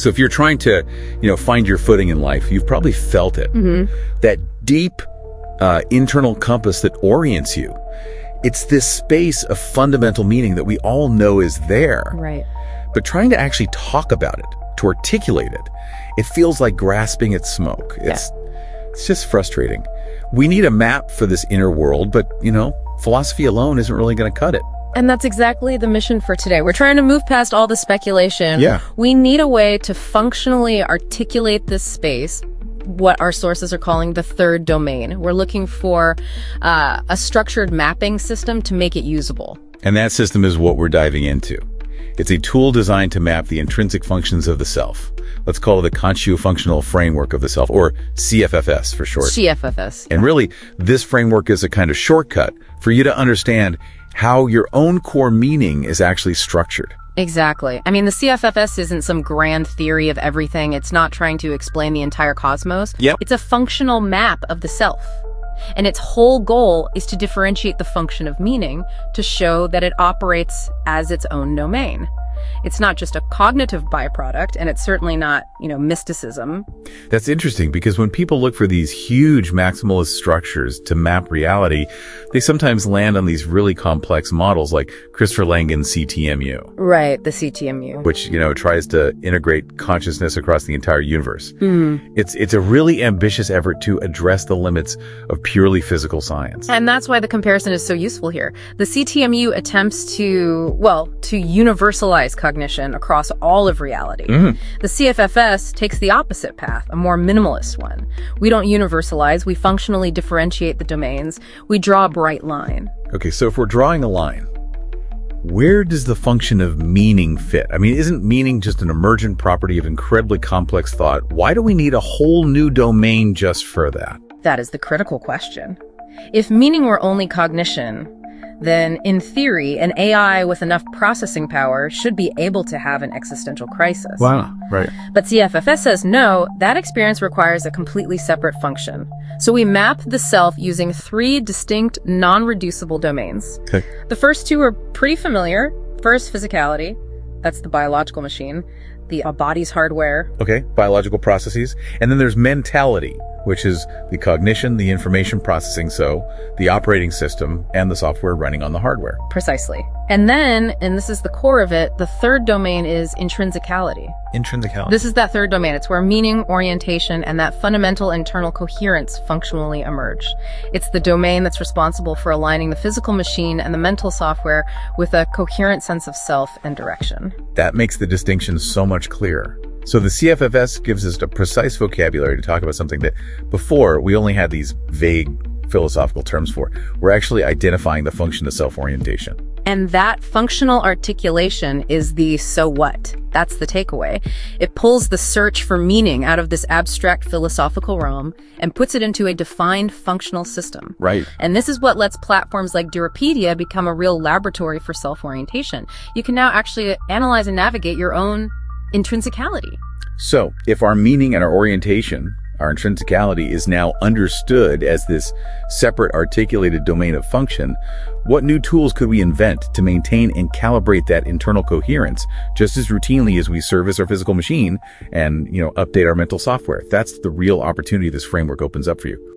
So if you're trying to, find your footing in life, you've probably felt it. That deep internal compass that orients you. It's this space of fundamental meaning that we all know is there. Right. But trying to actually talk about it, to articulate it, it feels like grasping at smoke. It's just frustrating. We need a map for this inner world, but, philosophy alone isn't really going to cut it. And that's exactly the mission for today. We're trying to move past all the speculation. Yeah. We need a way to functionally articulate this space, what our sources are calling the third domain. We're looking for a structured mapping system to make it usable. And that system is what we're diving into. It's a tool designed to map the intrinsic functions of the self. Let's call it the Conscio-Functional Framework of the Self, or CFFS for short. CFFS. And really, this framework is a kind of shortcut for you to understand how your own core meaning is actually structured. Exactly. I mean, the CFFS isn't some grand theory of everything. It's not trying to explain the entire cosmos. Yep. It's a functional map of the self. And its whole goal is to differentiate the function of meaning to show that it operates as its own domain. It's not just a cognitive byproduct, and it's certainly not, mysticism. That's interesting, because when people look for these huge maximalist structures to map reality, they sometimes land on these really complex models like Christopher Langan's CTMU. Right, the CTMU. Which, tries to integrate consciousness across the entire universe. It's a really ambitious effort to address the limits of purely physical science. And that's why the comparison is so useful here. The CTMU attempts to universalize cognition across all of reality. The CFFS takes the opposite path, a more minimalist one. We don't universalize, we functionally differentiate the domains. We draw a bright line. Okay, so if we're drawing a line, where does the function of meaning fit? I mean, isn't meaning just an emergent property of incredibly complex thought? Why do we need a whole new domain just for that? That is the critical question. If meaning were only cognition, then in theory, an AI with enough processing power should be able to have an existential crisis. Wow, right. But CFFS says no, that experience requires a completely separate function. So we map the self using 3 distinct, non-reducible domains. Okay. The first 2 are pretty familiar. First, physicality. That's the biological machine, the body's hardware. Okay, biological processes. And then there's mentality, which is the cognition, the information processing, so the operating system and the software running on the hardware. Precisely. And then, and this is the core of it, the third domain is intrinsicality. Intrinsicality. This is that third domain. It's where meaning, orientation, and that fundamental internal coherence functionally emerge. It's the domain that's responsible for aligning the physical machine and the mental software with a coherent sense of self and direction. That makes the distinction so much clearer. So the CFFS gives us a precise vocabulary to talk about something that before we only had these vague philosophical terms for. We're actually identifying the function of self-orientation. And that functional articulation is the so what. That's the takeaway. It pulls the search for meaning out of this abstract philosophical realm and puts it into a defined functional system. Right. And this is what lets platforms like DIRIPEDIA become a real laboratory for self-orientation. You can now actually analyze and navigate your own intrinsicality. So if our meaning and our orientation, our intrinsicality, is now understood as this separate articulated domain of function, what new tools could we invent to maintain and calibrate that internal coherence just as routinely as we service our physical machine and, update our mental software? That's the real opportunity this framework opens up for you.